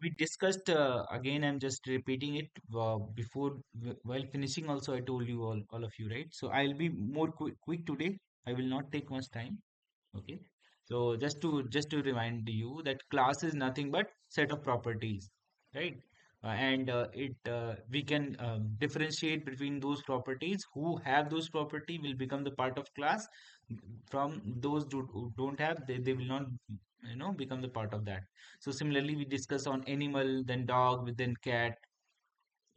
we discussed again. I'm just repeating it before while finishing. Also, I told you all of you, right? So I'll be more quick today. I will not take much time. Okay. So just to remind you that class is nothing but set of properties, right? And it we can differentiate between those properties. Who have those property will become the part of class. From those who don't have, they will not become the part of that. So similarly, we discuss on animal, then dog, then cat.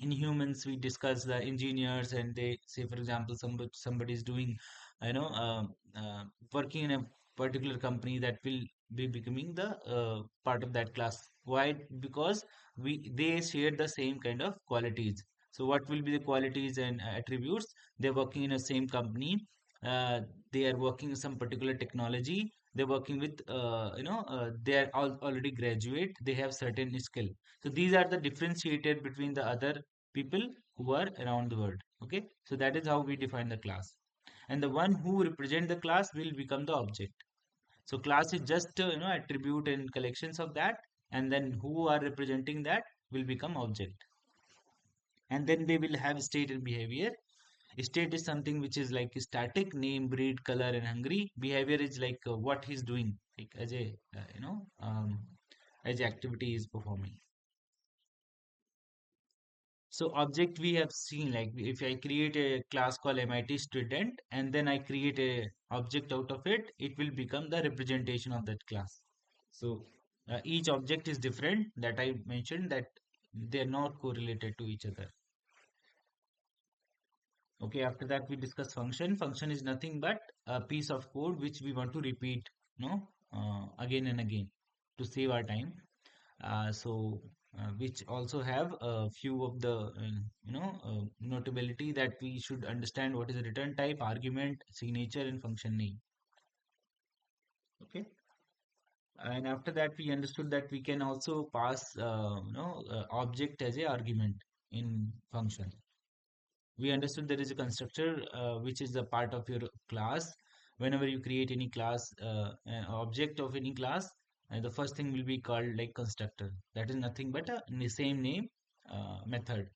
In humans we discuss the engineers, and they say, for example, somebody is doing you know uh, uh, working in a particular company, that will be becoming the part of that class. Why? Because they share the same kind of qualities. So what will be the qualities and attributes? They're working in a same company. They are working in some particular technology. They're working with they are already graduate. They have certain skill. So these are the differentiated between the other people who are around the world. Okay, so that is how we define the class. And the one who represent the class will become the object. So class is just attribute and collections of that, and then who are representing that will become object. And then they will have state and behavior. State is something which is like static: name, breed, color, and hungry. Behavior is like what he's doing, like as a as activity is performing. So object we have seen, like if I create a class called MIT student and then I create a object out of it, it will become the representation of that class. So each object is different, that I mentioned, that they're not correlated to each other. Okay, after that we discuss function. Function is nothing but a piece of code which we want to repeat, again and again to save our time. Which also have a few of the notability, that we should understand what is a return type, argument, signature, and function name. Okay, and after that we understood that we can also pass object as a argument in function. We understood there is a constructor which is a part of your class. Whenever you create any class, object of any class, the first thing will be called like constructor. That is nothing but a same name method,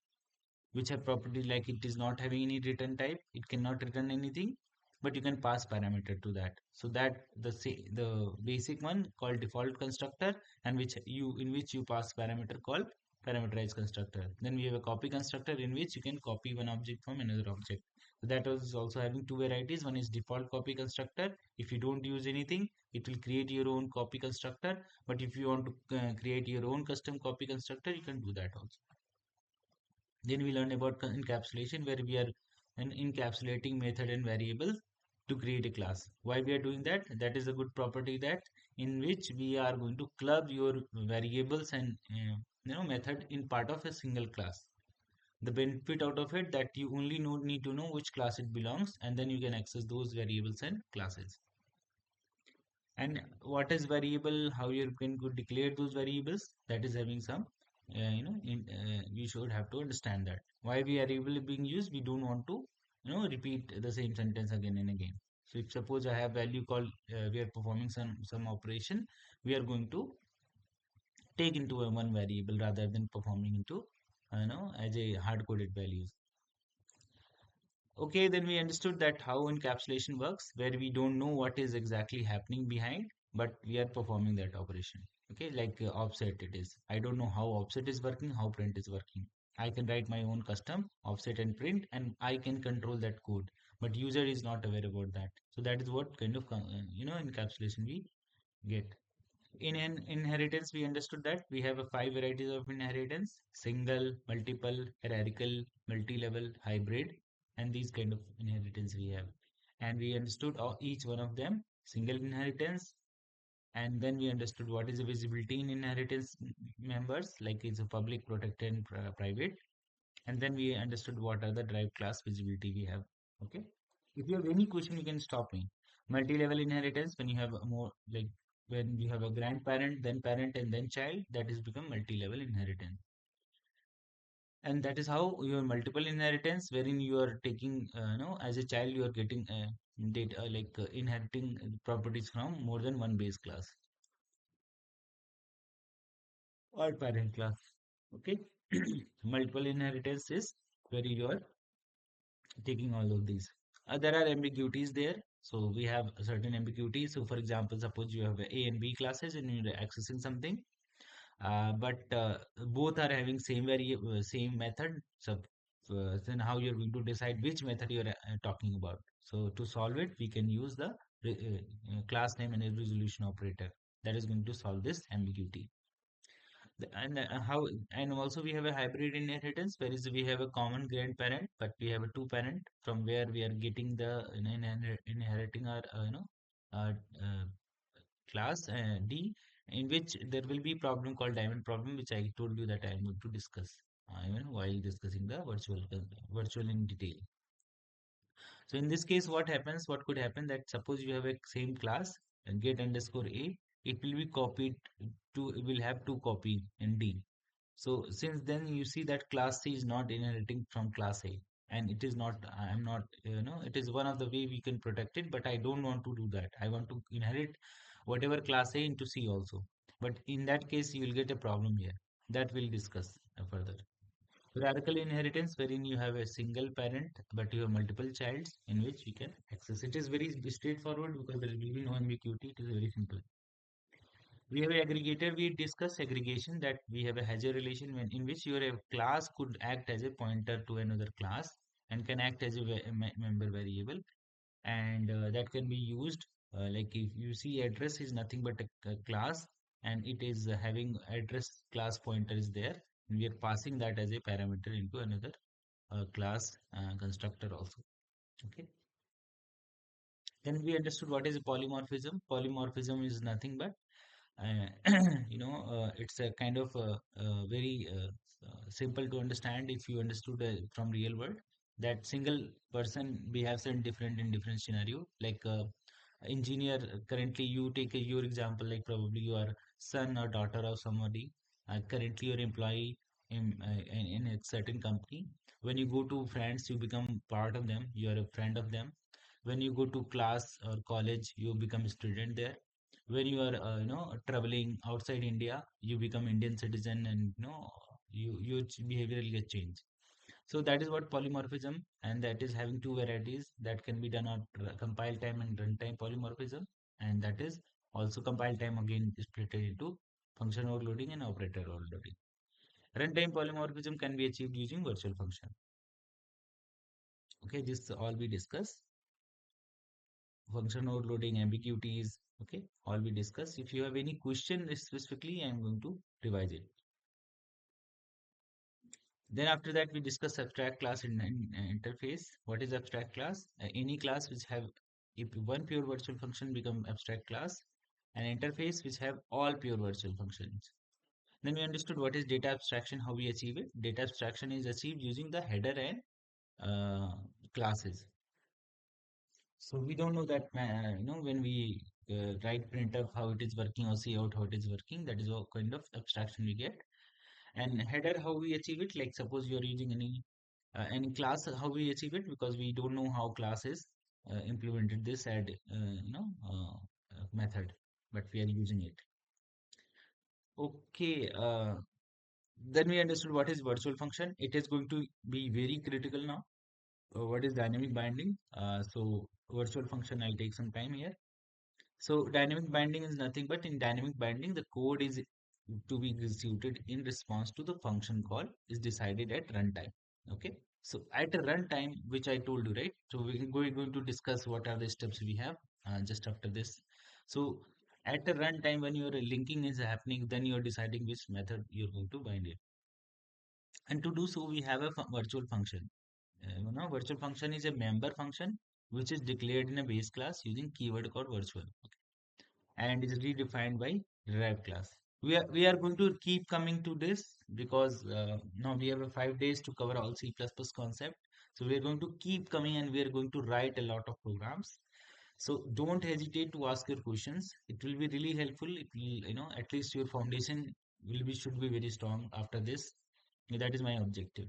which have property like it is not having any return type, it cannot return anything, but you can pass parameter to that. So that the basic one called default constructor, and which you pass parameter called parameterized constructor. Then we have a copy constructor in which you can copy one object from another object. So that was also having two varieties. One is default copy constructor. If you don't use anything, it will create your own copy constructor. But if you want to create your own custom copy constructor, you can do that also. Then we learn about encapsulation, where we are an encapsulating method and variables to create a class. Why we are doing that? That is a good property, that in which we are going to club your variables and method in part of a single class. The benefit out of it, that you only need to know which class it belongs, and then you can access those variables and classes. And what is variable? How you can go declare those variables? That is having some, you should have to understand that. Why variable being used? We don't want to, repeat the same sentence again and again. So if suppose I have value called, we are performing some operation, we are going to take into a one variable rather than performing into, as a hard coded values. Okay, then we understood that how encapsulation works, where we don't know what is exactly happening behind, but we are performing that operation. Okay, like offset it is. I don't know how offset is working, how print is working. I can write my own custom offset and print, and I can control that code. But user is not aware about that. So that is what kind of encapsulation we get. In an inheritance, we understood that we have a five varieties of inheritance: single, multiple, hierarchical, multi-level, hybrid, and these kind of inheritance we have. And we understood each one of them: single inheritance, and then we understood what is the visibility in inheritance members, like it's a public, protected, and private. And then we understood what are the derived class visibility we have. Okay. If you have any question, you can stop me. Multi-level inheritance, when you have a more like when you have a grandparent, then parent, and then child, that is become multi-level inheritance. And that is how your multiple inheritance, wherein you are taking, as a child, you are getting data like inheriting properties from more than one base class. or parent class. Okay. Multiple inheritance is where you are taking all of these. There are ambiguities there. So we have a certain ambiguities. So for example, suppose you have A and B classes and you're accessing something, but both are having same method. So then how you're going to decide which method you're talking about. So to solve it, we can use the class name and a resolution operator that is going to solve this ambiguity. And how and also we have a hybrid inheritance, whereas we have a common grandparent, but we have a two parent from where we are getting the inheriting our uh, uh, class D, in which there will be problem called diamond problem, which I told you that I am going to discuss while discussing the virtual in detail. So in this case, what happens? What could happen that suppose you have a same class and get underscore A, it will be copied to it will have two copy in D. So since then you see that class C is not inheriting from class A, and it is not, I am not, it is one of the way we can protect it, but I don't want to do that. I want to inherit whatever class A into C also. But in that case, you will get a problem here that we'll discuss further. Hierarchical inheritance, wherein you have a single parent, but you have multiple childs in which you can access. It is very straightforward because there will be no ambiguity. It is very simple. We have a aggregator. We discuss aggregation, that we have a Hazer relation in which your class could act as a pointer to another class and can act as a member variable, and that can be used like if you see address is nothing but a class, and it is having address class pointer is there, and we are passing that as a parameter into another class constructor also. Okay. Then we understood what is polymorphism. Polymorphism is nothing but it's a kind of very simple to understand if you understood from real world, that single person behaves in different scenario. Like engineer, currently you take your example, like probably you are son or daughter of somebody, currently you're employee in a certain company. When you go to friends, you become part of them, you are a friend of them. When you go to class or college, you become a student there. When you are traveling outside India, you become Indian citizen, and your behavior will get changed. So that is what polymorphism, and that is having two varieties that can be done on compile time and runtime polymorphism, and that is also compile time again is split into function overloading and operator overloading. Runtime polymorphism can be achieved using virtual function. Okay, this all we discuss. Function overloading, ambiguities, okay, all we discuss. If you have any question specifically, I am going to revise it. Then after that, we discuss abstract class in interface. What is abstract class? Any class which have, if one pure virtual function become abstract class, an interface which have all pure virtual functions. Then we understood what is data abstraction, how we achieve it. Data abstraction is achieved using the header and uh, classes. So we don't know that, when we write printf how it is working, or see out how it is working, that is what kind of abstraction we get. And header, how we achieve it, like suppose you are using any class, how we achieve it, because we don't know how classes implemented this add method, but we are using it. Okay, then we understood what is virtual function. It is going to be very critical now. What is dynamic binding? So virtual function, I'll take some time here. So dynamic binding is nothing but, in dynamic binding, the code is to be executed in response to the function call is decided at runtime. Okay. So at a runtime, which I told you, right? So we're going to discuss what are the steps we have just after this. So at a runtime, when your linking is happening, then you're deciding which method you're going to bind it. And to do so, we have a virtual function. Virtual function is a member function which is declared in a base class using keyword called virtual, and is redefined by derived class. We are going to keep coming to this because now we have 5 days to cover all C++ concept. So we are going to keep coming, and we are going to write a lot of programs. So don't hesitate to ask your questions. It will be really helpful. It will, at least your foundation should be very strong after this. That is my objective.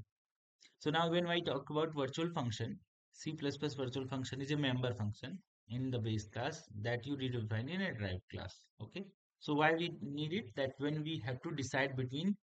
So now when I talk about virtual function, C++ virtual function is a member function in the base class that you redefine in a derived class. Okay. So why we need it? That when we have to decide between